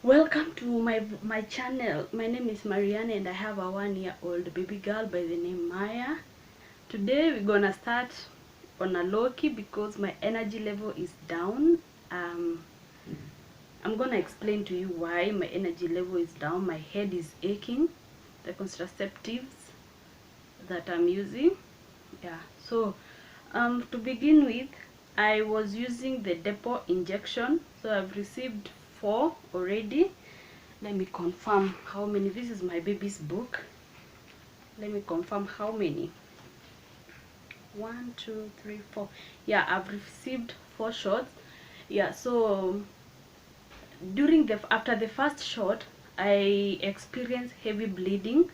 Welcome to my channel. My name is Marianne and I have a 1-year-old baby girl by the name Maya. Today we're gonna start on a low key because my energy level is down. I'm gonna explain to you why my energy level is down. My head is aching. The contraceptives that I'm using. Yeah. So to begin with, I was using the depot injection. So I've received 4 already. Let me confirm how many. This is my baby's book. Let me confirm how many. 1 2 3 4. Yeah, I've received 4 shots. Yeah, so after the first shot I experienced heavy bleeding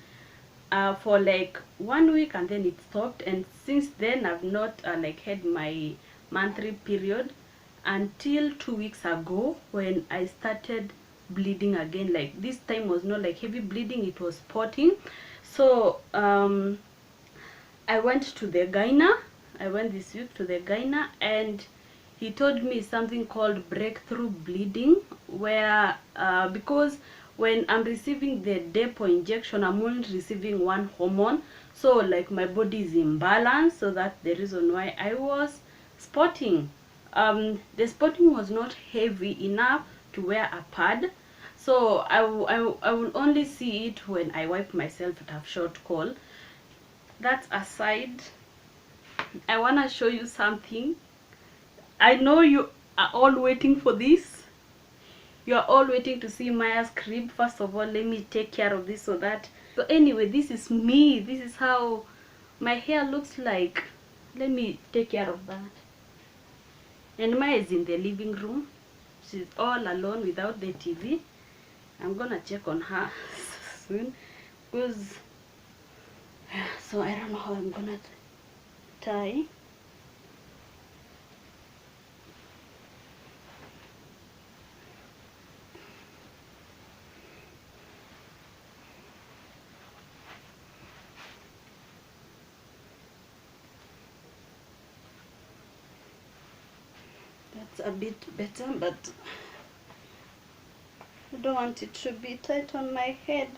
for like 1 week, and then it stopped, and since then I've not like had my monthly period until 2 weeks ago when I started bleeding again. Like this time was not like heavy bleeding, it was spotting. So I went to the gynae. I went this week to the gynae, and he told me something called breakthrough bleeding, where because when I'm receiving the depot injection, I'm only receiving one hormone, so like my body is imbalanced. So that's the reason why I was spotting. The spotting was not heavy enough to wear a pad, so I will only see it when I wipe myself at a short call. That aside, I want to show you something. I know you are all waiting for this. You are all waiting to see Maya's crib. First of all, let me take care of this so anyway, this is me. This is how my hair looks like. Let me take care of that. And Maya is in the living room. She's all alone without the TV. I'm gonna check on her soon, because so I don't know how I'm gonna tie. That's a bit better, but I don't want it to be tight on my head.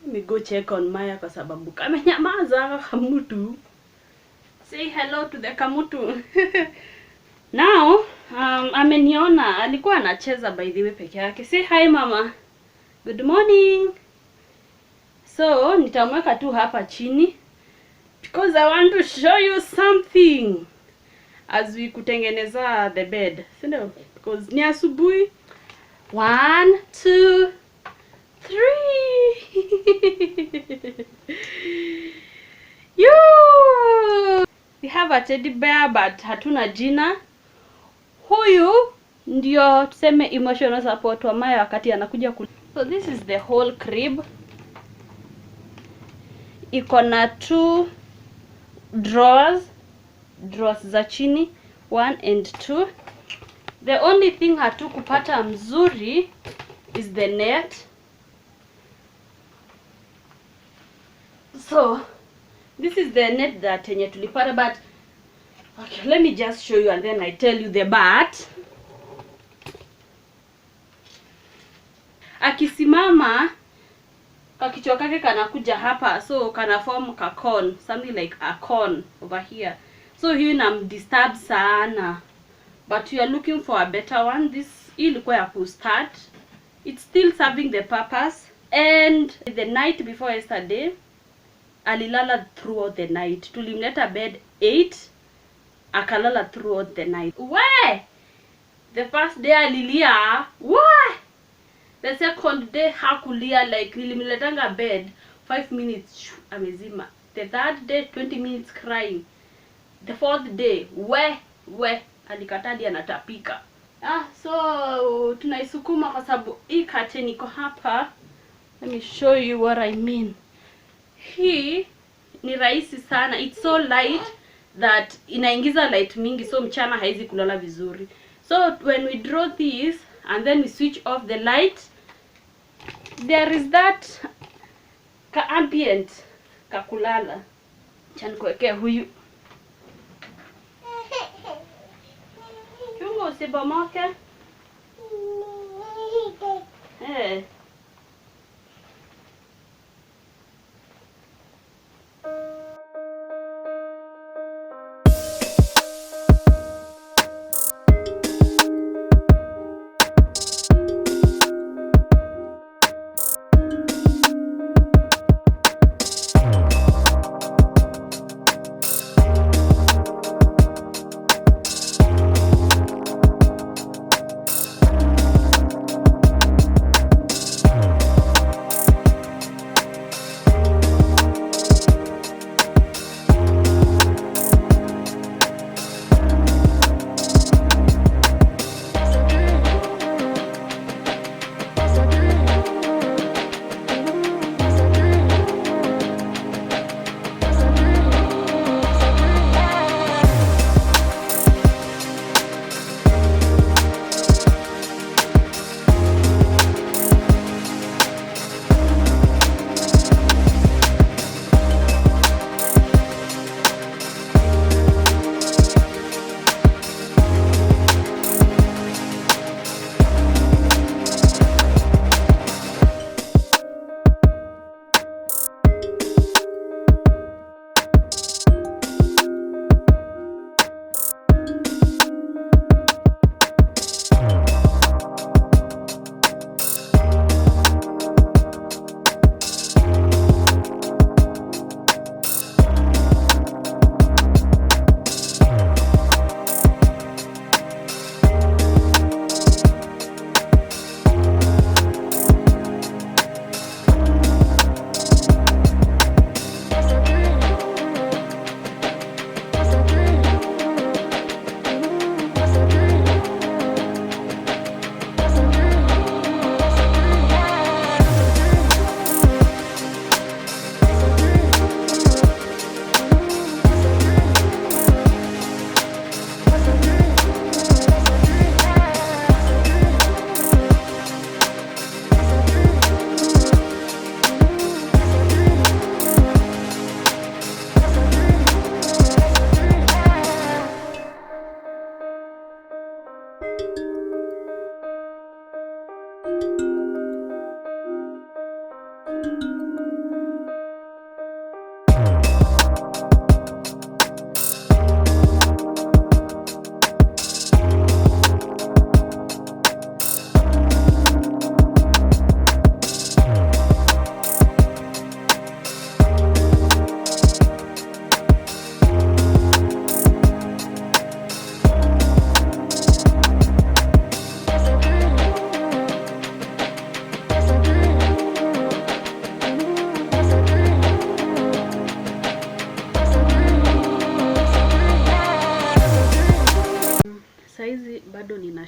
Let me go check on Maya kwa sababu kamenyamaza kamutu. Say hello to the kamutu. Now, ameniona alikuwa anacheza by the way peke yake. Say hi mama. Good morning. So, nitamweka tu hapa chini because I want to show you something as we kutengeneza the bed. Sindio? Because ni asubuhi. 1 2 3. You. We have a teddy bear but hatuna jina. Huyu ndio tuseme emotional support wa Maya wakati anakuja So this is the whole crib. Iko na 2 drawers za chini, 1 and 2. The only thing hatukupata mzuri is the net. So this is the net that yenye tulipata, but okay, let me just show you and then I tell you the bat. Akisimama kakichwa kake kanakuja hapa, so kana form ka cone, something like a cone over here. So hiyo inamdisturb sana, but we are looking for a better one. This ilikuwa ya ku start. It's still serving the purpose. And the night before yesterday alilala throughout the night. Tulimleta bed 8, akalala throughout the night. Where the first day alilia, why? The second day hakulia, like nilimletanga bed 5 minutes amezima. The third day 20 minutes crying. The fourth day we alikatadi anatapika. So tunaisukuma kwa sababu hii curtain iko hapa. Let me show you what I mean. Hii ni rahisi sana. It's so light that inaingiza light mingi, so mchana haizi kulala vizuri. So when we draw this and then we switch off the light, there is that ka ambient kakulala. Chan kuwekea huyu. Chungo usibomoke.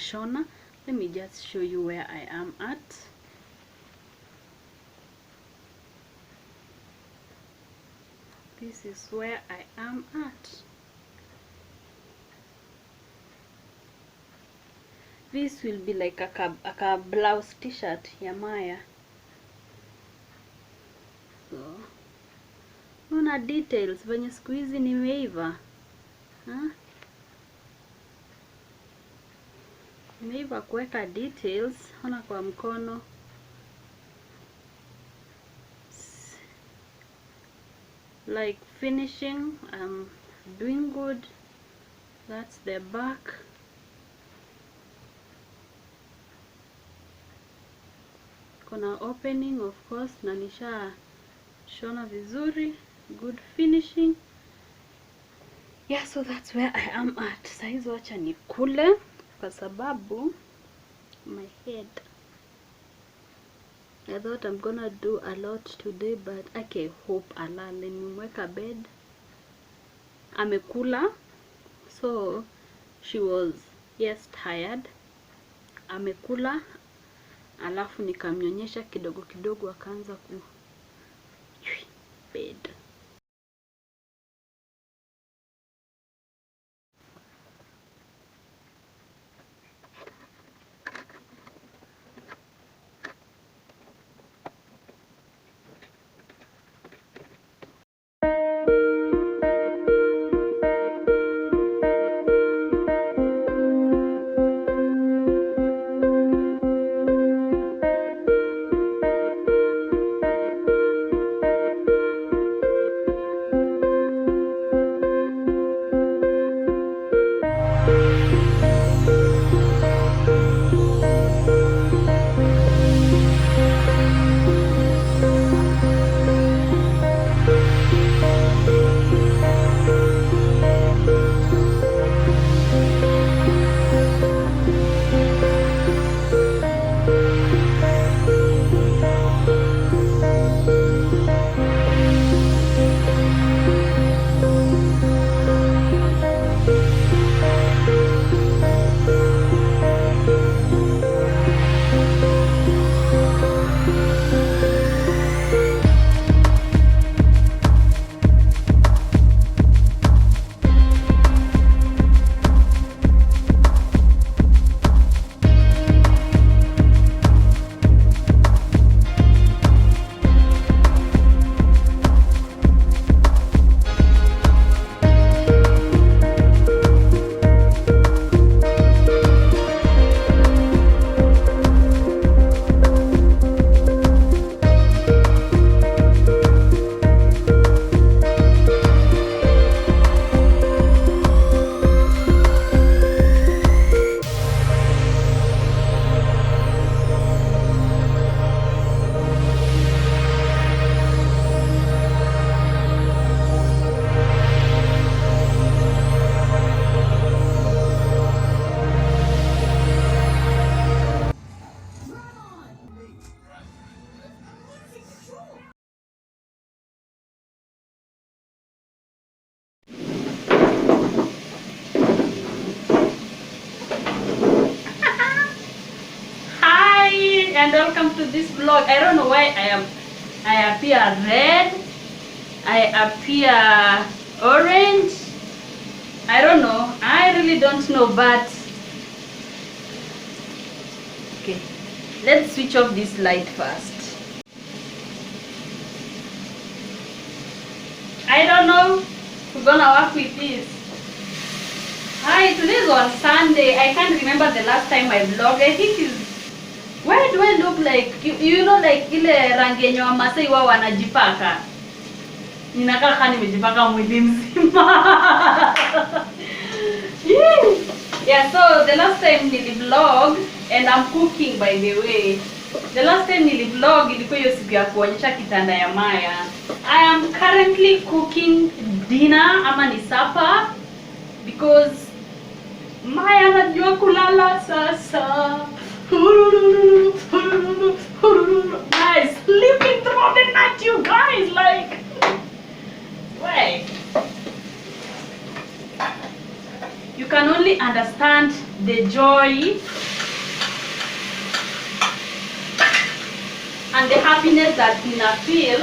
nashona. Let me just show you where I am at. This is where I am at. This will be like a blouse t-shirt ya Maya. So, una details venye siku hizi nimeiva. Nimeiva kuweka details. Ona kwa mkono. Like finishing, I'm doing good. That's the back. Kuna opening of course, na nisha shona vizuri. Good finishing. Yeah, so that's where I am at. Saizi wacha nikule kwa sababu my head. I thought I'm gonna do a lot today, but I hope alale. Nimweka bed. Amekula. So she was tired. Amekula. Alafu nikamnyonyesha kidogo kidogo akaanza ku bed. And welcome to this vlog. I don't know why I appear red, I appear orange. I don't know. I really don't know, but okay. Let's switch off this light first. I don't know. We're gonna work with this. Hi, today's on Sunday. I can't remember the last time I vlogged. I think it's, why do I look like you know, like ile rangi yenye Wamasai wao wanajipaka? Ninakaa kama nimejipaka mwili mzima. Yeah, so the last time nili vlog, and I'm cooking by the way. The last time nili vlog ilikuwa hiyo siku ya kuonyesha kitanda ya Maya. I am currently cooking dinner ama ni supper because Maya anajua kulala sasa. Guys, sleeping through the night, you guys, like, wait. You can only understand the joy and the happiness that nina feel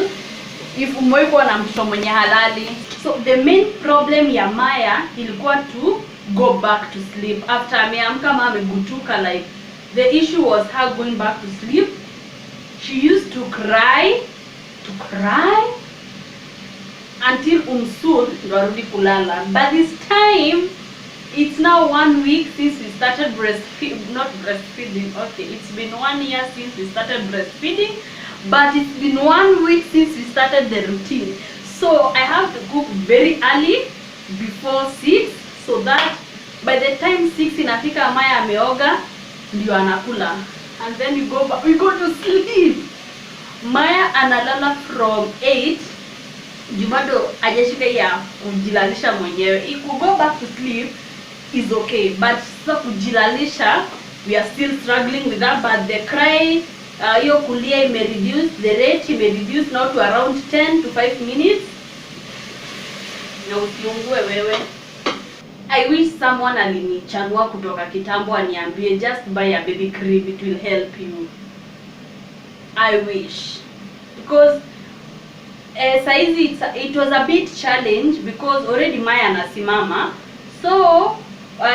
if umewekwa na mtoto mwenye halali. So the main problem ya Maya ilikuwa to go back to sleep after ameamka kama amegutuka. Like the issue was her going back to sleep. She used to cry until umsul ndo arudi kulala. But this time it's now 1 week since we started breastfeeding. Okay, it's been 1 year since we started breastfeeding, but it's been 1 week since we started the routine. So I have to cook very early before 6 so that by the time 6 inafika Maya ameoga ndio anakula, and then we go to sleep. Maya analala from 8 jumado ajashika ya kujilalisha mwenyewe. If we go back to sleep is okay, but so kujilalisha we are still struggling with that. But the cry hiyo kulia ime reduce, the rate ime reduce now to around 10 to 5 minutes. Na usiungue wewe. I wish someone alinichanua kutoka kitambo aniambie just buy a baby crib, it will help you. I wish, because saizi it was a bit challenge because already Maya anasimama, so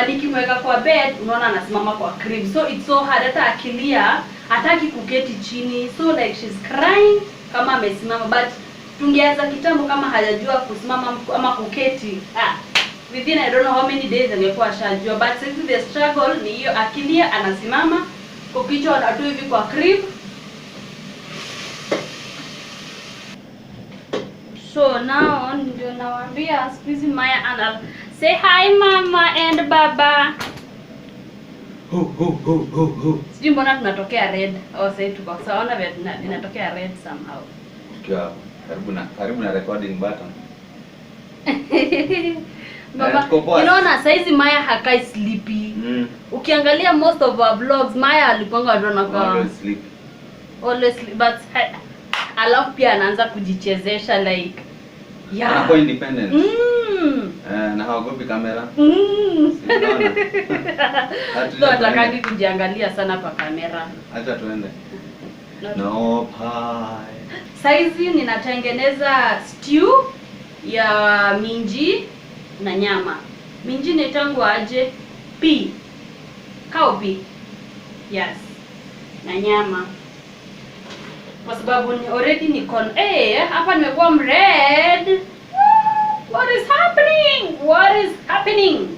nikimweka kwa bed unaona anasimama kwa crib, so it's so hard. Hata akilia hataki kuketi chini, so like she's crying kama amesimama. But tungeanza kitambo kama hajajua kusimama ama kuketi, within I don't know how many days angekuwa ashajua. But since the struggle ni hiyo, akilia anasimama, kukichwa anatu hivi kwa crib. So now ndio nawaambia squeeze Maya and say hi mama and baba. Ho. Sijui mbona tunatokea red au sasa tuko sawa vile tunatokea red somehow. Tukiwa karibu na recording button. Baba, unaona saizi Maya hakai sleepy. Ukiangalia most of our vlogs Maya alikuwa anakuwa always sleep, but alafu pia anaanza kujichezesha like anakuwa independent. Na haogopi kamera. So atakangi kujiangalia sana kwa kamera. Acha tuende. No pie. Saizi ninatengeneza stew ya minji na nyama. Minji inaitangwa aje? Cow pea. Yes. Na nyama. Kwa sababu ni already niko hapa nimekuwa red. What is happening?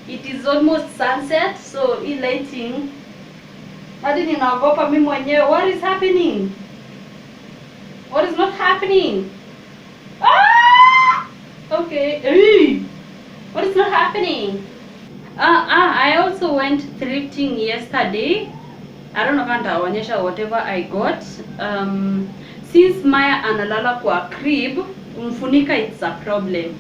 It is almost sunset, so hii lighting hadi ninaogopa mimi mwenyewe. What is happening? What is not happening? Okay. What is not happening? I also went thrifting yesterday. I don't know if nitaonyesha whatever I got. Since Maya analala kwa crib, kumfunika it's a problem.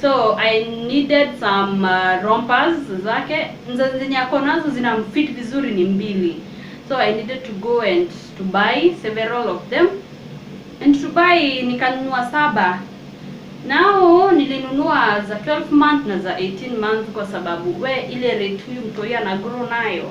So I needed some rompers zake. Zenye ako nazo zinamfit vizuri ni mbili. So I needed to go and to buy several of them. And to buy nikanunua 7. Now nilinunua za 12 month na za 18 month kwa sababu ile rate huyu mtoi ana grow nayo.